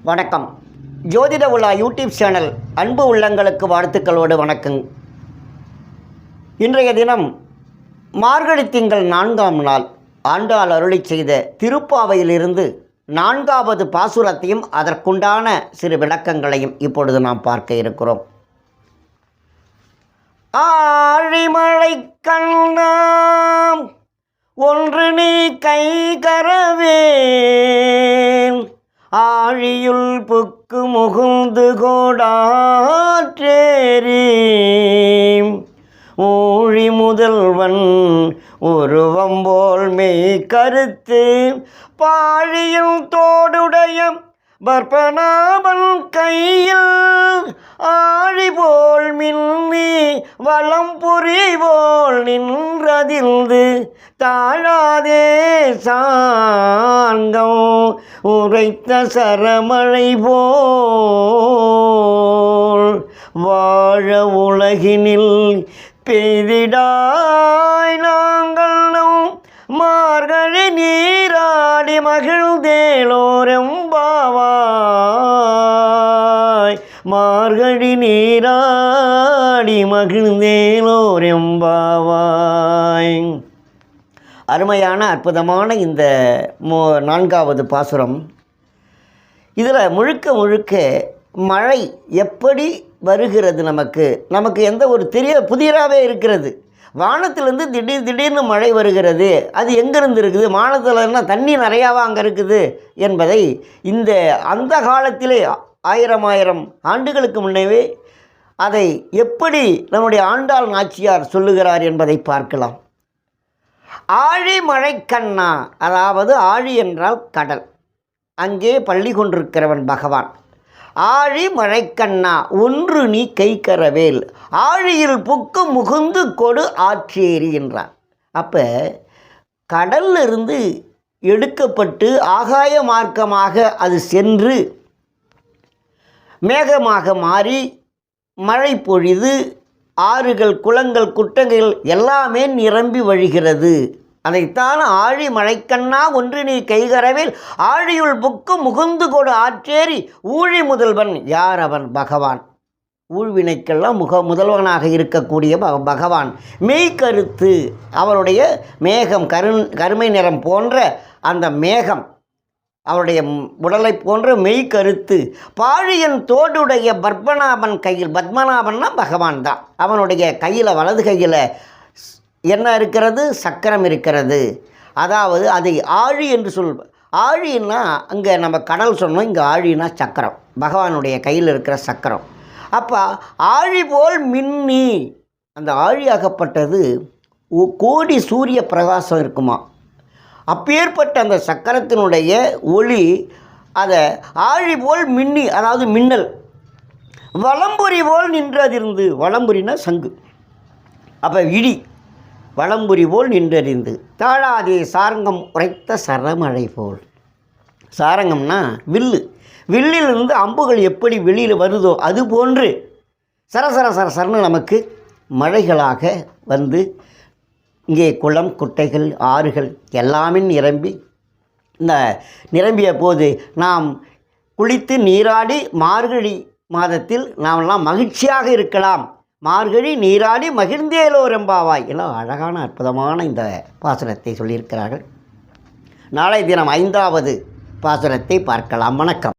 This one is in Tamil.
வணக்கம். ஜோதிட உலா யூடியூப் சேனல் அன்பு உள்ளங்களுக்கு வாழ்த்துக்களோடு வணக்கம். இன்றைய தினம் மார்கழி திங்கள் 4ஆம் நாள் ஆண்டாள் அருளி செய்த திருப்பாவையிலிருந்து 4வது பாசுரத்தையும் அதற்குண்டான சிறு விளக்கங்களையும் இப்பொழுது நாம் பார்க்க இருக்கிறோம். ஆழிமழை கண்ணாம் ஒன்று நீ கைகரவேன், ஆழியுள் புக்கு முகுந்து கோடாற்றேரி, ஊழி முதல்வன் உருவம்போல் மெய் கருத்து, பாழியில் தோடுடைய பற்பனாபன் கையில், ஆழி போல் மின்னி வளம் புரிவோல் நின்றதில்து, தாழாதே சாங்கம் உரைத்த சரமழை போல், வாழ உலகினில் பெய்திடாய் நாங்கள் நம் மார்கழி நீராடி மகிழ்ந்தேலோரெம்பாவாய், மார்கழி நீராடி மகிழ்ந்தேலோரெம்பாவாய். அருமையான அற்புதமான இந்த 4வது பாசுரம். இதில் முழுக்க மழை எப்படி வருகிறது, நமக்கு எந்த ஒரு புதிராகவே இருக்கிறது. வானத்திலேருந்து திடீர்னு மழை வருகிறது. அது எங்கேருந்து இருக்குது, வானத்தில்னா தண்ணி நிறையாவா அங்கே இருக்குது என்பதை அந்த காலத்திலே 1000 ஆண்டுகளுக்கு முன்னவே அதை எப்படி நம்முடைய ஆண்டாள் நாச்சியார் சொல்லுகிறார் என்பதை பார்க்கலாம். ஆழி மழைக்கண்ணா, அதாவது ஆழி என்றால் கடல், அங்கே பள்ளி கொண்டிருக்கிறவன் பகவான். ஆழி மழைக்கண்ணா ஒன்று நீ கைக்கரவேல், ஆழியில் புக்கு முகுந்து கொடு ஆற்றேரி என்றார். அப்போ கடலிலிருந்து எடுக்கப்பட்டு ஆகாய மார்க்கமாக அது சென்று மேகமாக மாறி மழை பொழிது ஆறுகள் குளங்கள் குட்டங்கள் எல்லாமே நிரம்பி வழிகிறது. அதைத்தான் ஆழி மழைக்கண்ணா ஒன்று நீ கைகரவேல், ஆழியுள் புக்கு முகுந்து கொடு ஆற்றேரி, ஊழி முதல்வன். யார் அவன்? பகவான். ஊழ்வினைக்கெல்லாம் முதல்வனாக இருக்கக்கூடிய பகவான். மெய்கருத்து, அவருடைய மேகம் கருமை நிறம் போன்ற அந்த மேகம், அவருடைய உடலை போன்ற மெய்கருத்து, பாழியன் தோடுடைய பத்மநாபன் கையில், பத்மநாபன்னா பகவான் தான், அவனுடைய கையில் வலது கையில் என்ன இருக்கிறது? சக்கரம் இருக்கிறது. அதாவது அதை ஆழி என்று ஆழின்னா அங்கே நம்ம கடல் சொன்னோம், இங்கே ஆழினா சக்கரம், பகவானுடைய கையில் இருக்கிற சக்கரம். அப்போ ஆழி போல் மின்னி, அந்த ஆழியாகப்பட்டது கோடி சூரிய பிரகாசம் இருக்குமா, அப்பேற்பட்ட அந்த சக்கரத்தினுடைய ஒளி அதை ஆழி போல் மின்னி, அதாவது மின்னல், வலம்புரி போல் நின்றதிருந்து, வலம்புரினா சங்கு, அப்போ இடி, வலம்புரி போல் நின்றறிந்து, தாழாதே சாரங்கம் உரைத்த சரமழை போல். சாரங்கம்னா வில்லு, வில்லிலிருந்து அம்புகள் எப்படி வெளியில் வருதோ அது போன்று சரசரன்னு நமக்கு மழைகளாக வந்து இங்கே குளம் குட்டைகள் ஆறுகள் எல்லாமே நிரம்பிய போது நாம் குளித்து நீராடி மார்கழி மாதத்தில் நாமெல்லாம் மகிழ்ச்சியாக இருக்கலாம். மார்கழி நீராடி மகிழ்ந்தேலோரெம்பாவாய் எல்லாம் அழகான அற்புதமான இந்த பாசுரத்தை சொல்லியிருக்கிறார்கள். நாளை தினம் 5வது பாசுரத்தை பார்க்கலாம். வணக்கம்.